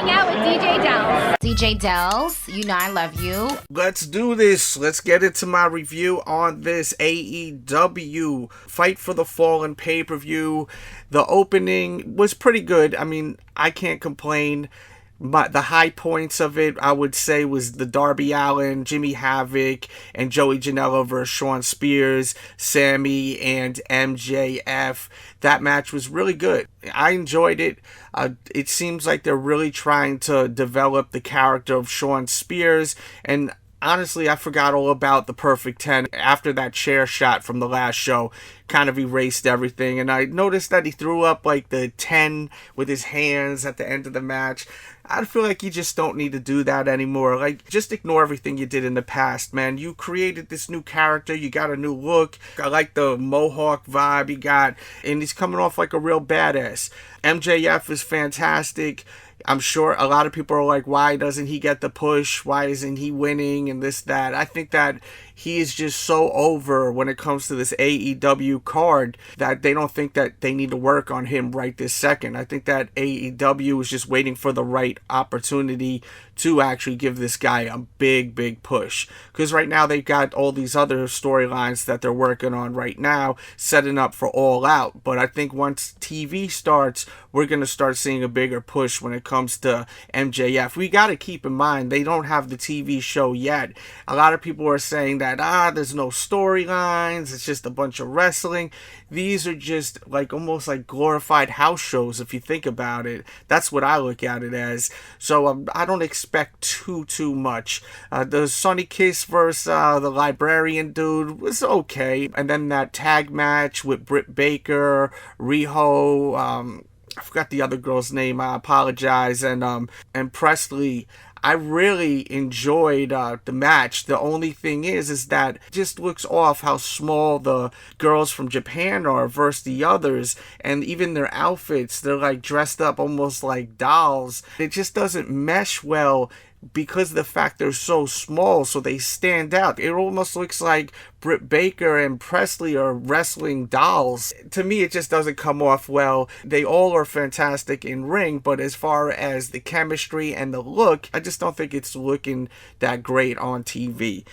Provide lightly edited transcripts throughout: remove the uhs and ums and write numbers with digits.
hang out with DJ Delz. DJ Delz, you know I love you. Let's do this. Let's get into my review on this AEW Fight for the Fallen pay-per-view. The opening was pretty good. I mean, I can't complain. The high points of it, I would say, was the Darby Allin, Jimmy Havoc, and Joey Janela versus Shawn Spears, Sammy, and MJF. That match was really good. I enjoyed it. It seems like they're really trying to develop the character of Shawn Spears, and honestly, I forgot all about the Perfect 10 after that chair shot from the last show. Kind of erased everything, and I noticed that he threw up like the 10 with his hands at the end of the match. I feel like you just don't need to do that anymore. Like, just ignore everything you did in the past, man. You created this new character. You got a new look. I like the mohawk vibe he got, and he's coming off like a real badass. MJF is fantastic. I'm sure a lot of people are like, why doesn't he get the push? Why isn't he winning and this, that? I think that he is just so over when it comes to this AEW card that they don't think that they need to work on him right this second. I think that AEW is just waiting for the right opportunity to actually give this guy a big, big push. Because right now they've got all these other storylines that they're working on right now, setting up for All Out. But I think once TV starts, we're going to start seeing a bigger push when it comes to MJF. We got to keep in mind, they don't have the TV show yet. A lot of people are saying that, there's no storylines, it's just a bunch of wrestling. These are just like almost like glorified house shows if you think about it. That's what I look at it as. So I don't expect too much. The Sonny Kiss versus the Librarian dude was okay. And then that tag match with Britt Baker, Riho, I forgot the other girl's name, I apologize, and Presley. I really enjoyed the match. The only thing is that it just looks off how small the girls from Japan are versus the others, and even their outfits, they're like dressed up almost like dolls. It just doesn't mesh well because of the fact they're so small, so they stand out. It almost looks like Britt Baker and Presley are wrestling dolls. To me, it just doesn't come off well. They all are fantastic in ring, but as far as the chemistry and the look, I just don't think it's looking that great on TV.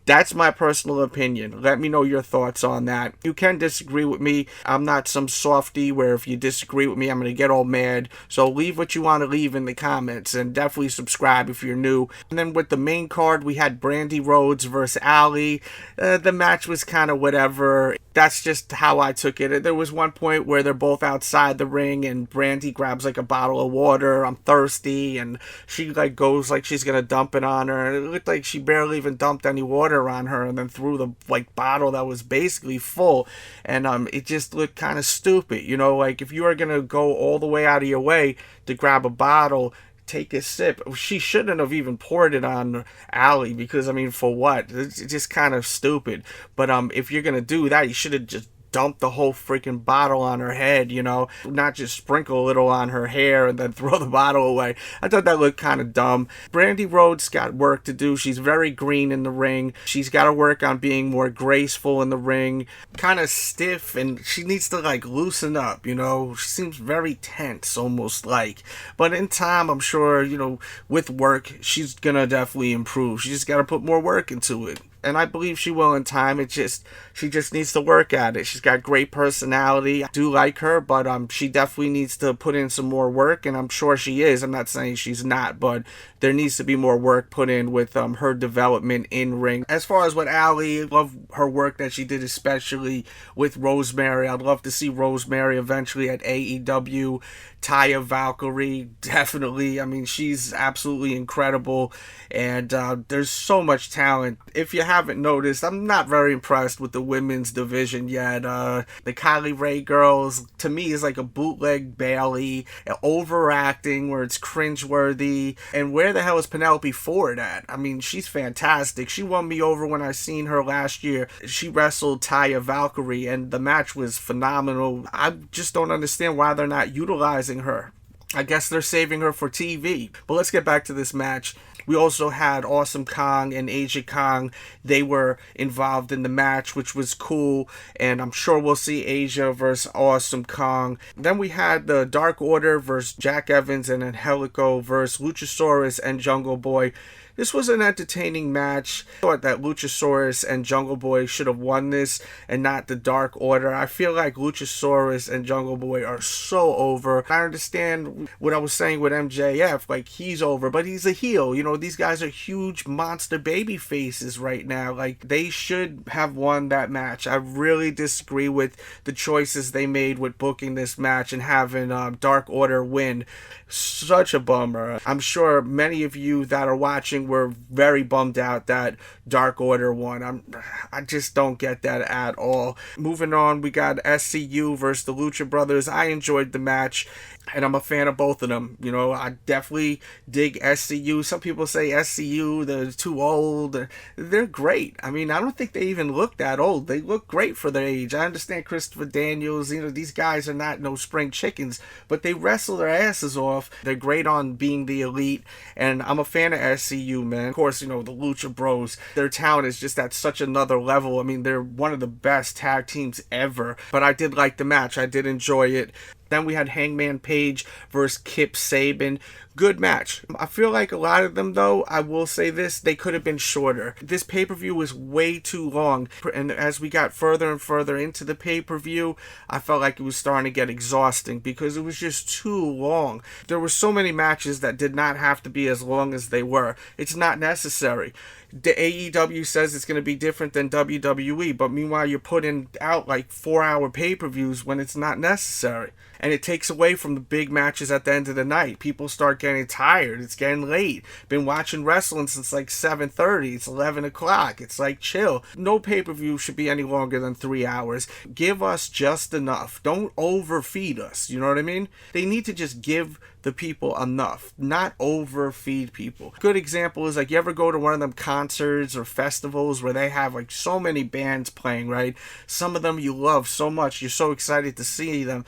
That's my personal opinion. Let me know your thoughts on that. You can disagree with me. I'm not some softy where if you disagree with me, I'm going to get all mad. So leave what you want to leave in the comments, and definitely subscribe if you're new. And then with the main card, we had Brandi Rhodes versus Ali. The match was kind of whatever. That's just how I took it. There was one point where they're both outside the ring and Brandi grabs like a bottle of water. I'm thirsty, and she like goes like she's going to dump it on her. It looked like she barely even dumped any water on her and then threw the like bottle that was basically full, and it just looked kind of stupid. You know, like if you are gonna go all the way out of your way to grab a bottle, take a sip. She shouldn't have even poured it on Allie, because I mean, for what? It's just kind of stupid. But if you're gonna do that, you should have just dump the whole freaking bottle on her head, you know, not just sprinkle a little on her hair and then throw the bottle away. I thought that looked kind of dumb. Brandi Rhodes got work to do. She's very green in the ring. She's got to work on being more graceful in the ring, kind of stiff, and she needs to like loosen up, you know. She seems very tense, almost like. But in time, I'm sure, you know, with work, she's gonna definitely improve. She just got to put more work into it. And I believe she will in time. She just needs to work at it. She's got great personality. I do like her, but she definitely needs to put in some more work, and I'm sure she is. I'm not saying she's not, but there needs to be more work put in with her development in ring. As far as with Allie, I love her work that she did, especially with Rosemary. I'd love to see Rosemary eventually at AEW. Taya Valkyrie, definitely. I mean, she's absolutely incredible, and there's so much talent. If you haven't noticed, I'm not very impressed with the women's division yet. The Kylie Ray girls, to me, is like a bootleg Bailey, overacting where it's cringeworthy. And where the hell is Penelope Ford at? I mean, she's fantastic. She won me over when I seen her last year. She wrestled Taya Valkyrie, and the match was phenomenal. I just don't understand why they're not utilizing her. I guess they're saving her for TV. But let's get back to this match. We also had Awesome Kong and Asia Kong. They were involved in the match, which was cool, and I'm sure we'll see Asia versus Awesome Kong. Then we had the Dark Order versus Jack Evans and Angelico versus Luchasaurus and Jungle Boy. This was an entertaining match. I thought that Luchasaurus and Jungle Boy should have won this and not the Dark Order. I feel like Luchasaurus and Jungle Boy are so over. I understand what I was saying with MJF, like he's over, but he's a heel. You know, these guys are huge monster baby faces right now. Like they should have won that match. I really disagree with the choices they made with booking this match and having Dark Order win. Such a bummer. I'm sure many of you that are watching were very bummed out that Dark Order won. I just don't get that at all. Moving on, we got SCU versus the Lucha Brothers. I enjoyed the match, and I'm a fan of both of them. You know, I definitely dig SCU. Some people say SCU, they're too old. They're great. I mean, I don't think they even look that old. They look great for their age. I understand Christopher Daniels, you know, these guys are not no spring chickens, but they wrestle their asses off. They're great on being the elite, and I'm a fan of SCU, man. Of course, you know, the Lucha Bros, their talent is just at such another level. I mean, they're one of the best tag teams ever, but I did like the match. I did enjoy it. Then we had Hangman Page versus Kip Sabian. Good match. I feel like a lot of them, though, I will say this, they could have been shorter. This pay-per-view was way too long. And as we got further and further into the pay-per-view, I felt like it was starting to get exhausting because it was just too long. There were so many matches that did not have to be as long as they were. It's not necessary. The AEW says it's going to be different than WWE, but meanwhile you're putting out like 4-hour pay-per-views when it's not necessary. And it takes away from the big matches at the end of the night. People start getting tired. It's getting late. Been watching wrestling since like 7:30. It's 11 o'clock. It's like chill. No pay-per-view should be any longer than 3 hours. Give us just enough. Don't overfeed us. You know what I mean? They need to just give the people enough, not overfeed people. Good example is like you ever go to one of them concerts or festivals where they have like so many bands playing, right? Some of them you love so much, you're so excited to see them,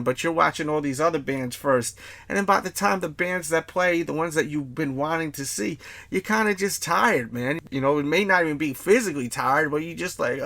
but you're watching all these other bands first, and then by the time the bands that play, the ones that you've been wanting to see, you're kind of just tired, man. You know, it may not even be physically tired, but you just like,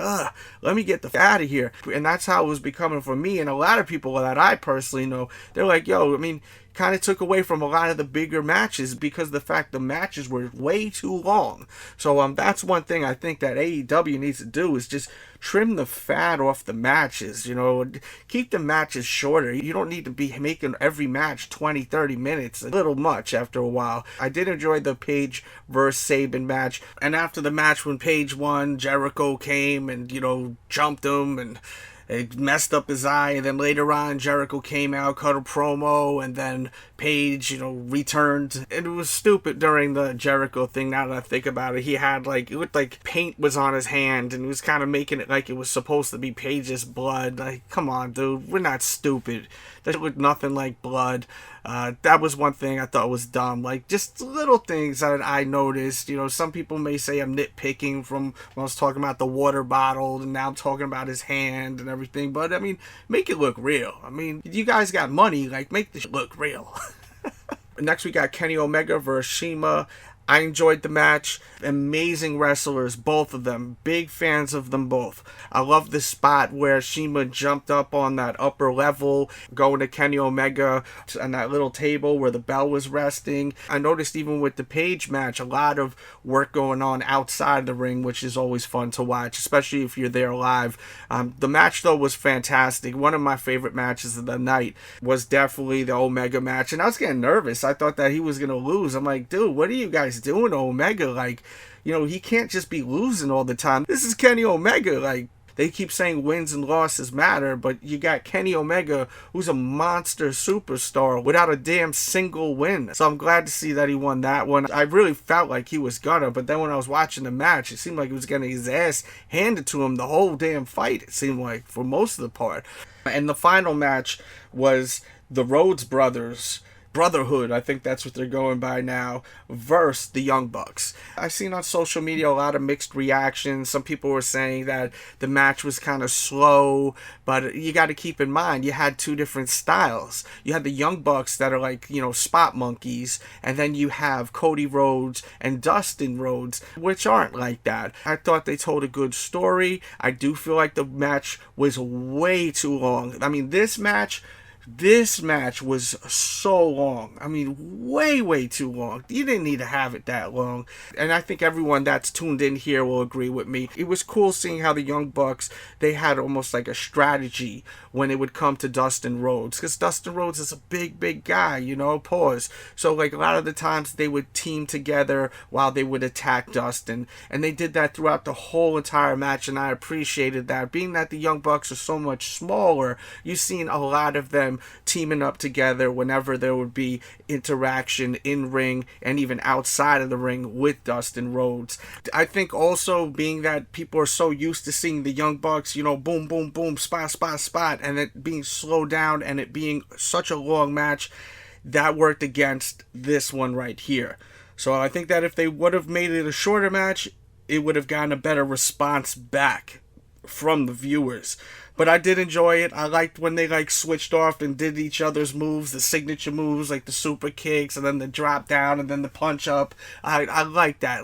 let me get the f out of here. And that's how it was becoming for me and a lot of people that I personally know. They're like, I mean, kind of took away from a lot of the bigger matches because the fact the matches were way too long. So that's one thing I think that AEW needs to do is just trim the fat off the matches, you know, keep the matches shorter. You don't need to be making every match 20-30 minutes, a little much after a while. I did enjoy the Page versus Sabian match, and after the match when Page won, Jericho came and, you know, jumped him and it messed up his eye, and then later on Jericho came out, cut a promo, and then Page, you know, returned. And it was stupid during the Jericho thing, now that I think about it. He had like, it looked like paint was on his hand, and he was kind of making it like it was supposed to be Page's blood. Like, come on, dude, we're not stupid. That looked nothing like blood. That was one thing I thought was dumb. Like, just little things that I noticed. You know, some people may say I'm nitpicking from when I was talking about the water bottle, and now I'm talking about his hand and everything. But, I mean, make it look real. I mean, you guys got money. Like, make this look real. Next, we got Kenny Omega versus Cima. I enjoyed the match. Amazing wrestlers, both of them. Big fans of them both. I love the spot where Cima jumped up on that upper level, going to Kenny Omega on that little table where the bell was resting. I noticed even with the Page match, a lot of work going on outside the ring, which is always fun to watch, especially if you're there live. The match, though, was fantastic. One of my favorite matches of the night was definitely the Omega match, and I was getting nervous. I thought that he was going to lose. I'm like, dude, what are you guys doing, Omega? Like, you know, he can't just be losing all the time. This is Kenny Omega. Like, they keep saying wins and losses matter, but you got Kenny Omega, who's a monster superstar without a damn single win. So I'm glad to see that he won that one. I really felt like he was gonna, but then when I was watching the match, it seemed like he was getting his ass handed to him the whole damn fight, it seemed like, for most of the part. And the final match was the Rhodes brothers Brotherhood, I think that's what they're going by now, versus the Young Bucks. I've seen on social media a lot of mixed reactions. Some people were saying that the match was kind of slow, but you got to keep in mind, you had two different styles. You had the Young Bucks that are like, spot monkeys, and then you have Cody Rhodes and Dustin Rhodes, which aren't like that. I thought they told a good story. I do feel like the match was way too long. I mean, this match was so long. I mean, way too long. You didn't need to have it that long. And I think everyone that's tuned in here will agree with me. It was cool seeing how the Young Bucks, they had almost like a strategy when it would come to Dustin Rhodes. Because Dustin Rhodes is a big guy, pause. So like a lot of the times they would team together while they would attack Dustin. And they did that throughout the whole entire match, and I appreciated that. Being that the Young Bucks are so much smaller, you've seen a lot of them teaming up together whenever there would be interaction in ring and even outside of the ring with Dustin Rhodes. I think also being that people are so used to seeing the Young Bucks, boom, spot, and it being slowed down and it being such a long match, that worked against this one right here. So I think that if they would have made it a shorter match, it would have gotten a better response back from the viewers. But I did enjoy it. I liked when they switched off and did each other's moves, the signature moves, like the super kicks and then the drop down and then the punch up. I liked that.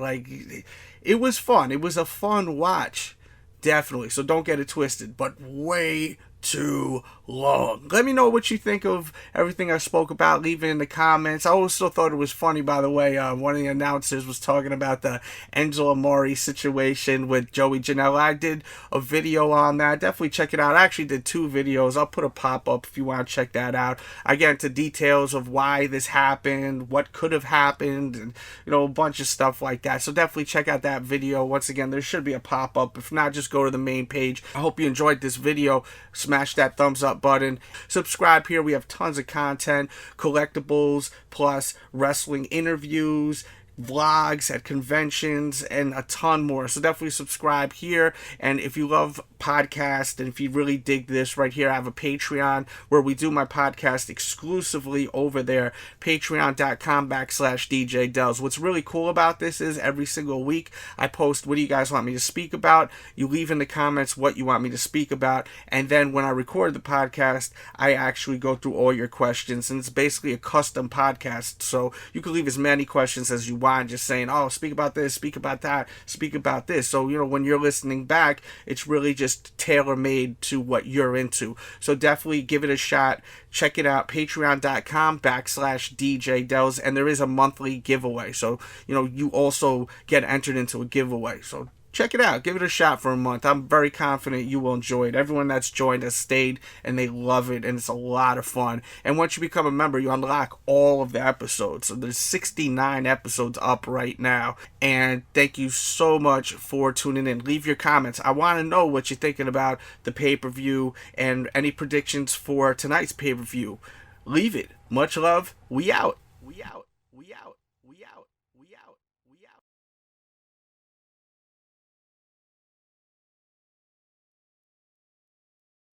It was fun. It was a fun watch, definitely. So don't get it twisted. But way too long. Let me know what you think of everything I spoke about. Leave it in the comments. I also thought it was funny, by the way, one of the announcers was talking about the Enzo Amore situation with Joey Janela. I did a video on that. Definitely check it out. I actually did 2 videos. I'll put a pop-up if you want to check that out. I get into details of why this happened, what could have happened, and a bunch of stuff like that. So definitely check out that video. Once again, there should be a pop-up. If not, just go to the main page. I hope you enjoyed this video. Smash that thumbs up button. Subscribe here. We have tons of content, collectibles, plus wrestling interviews, vlogs at conventions, and a ton more. So definitely subscribe here. And if you love podcasts and if you really dig this right here, I have a Patreon where we do my podcast exclusively over there, patreon.com/DJ Delz. What's really cool about this is every single week I post what do you guys want me to speak about. You leave in the comments what you want me to speak about, and then when I record the podcast, I actually go through all your questions, and it's basically a custom podcast, so you can leave as many questions as you want, just saying, oh, speak about this, speak about that, speak about this. So when you're listening back, it's really just tailor-made to what you're into. So definitely give it a shot. Check it out, patreon.com/DJ Delz, and there is a monthly giveaway. So you also get entered into a giveaway. So check it out. Give it a shot for a month. I'm very confident you will enjoy it. Everyone that's joined has stayed, and they love it, and it's a lot of fun. And once you become a member, you unlock all of the episodes. So there's 69 episodes up right now. And thank you so much for tuning in. Leave your comments. I want to know what you're thinking about the pay-per-view and any predictions for tonight's pay-per-view. Leave it. Much love. We out.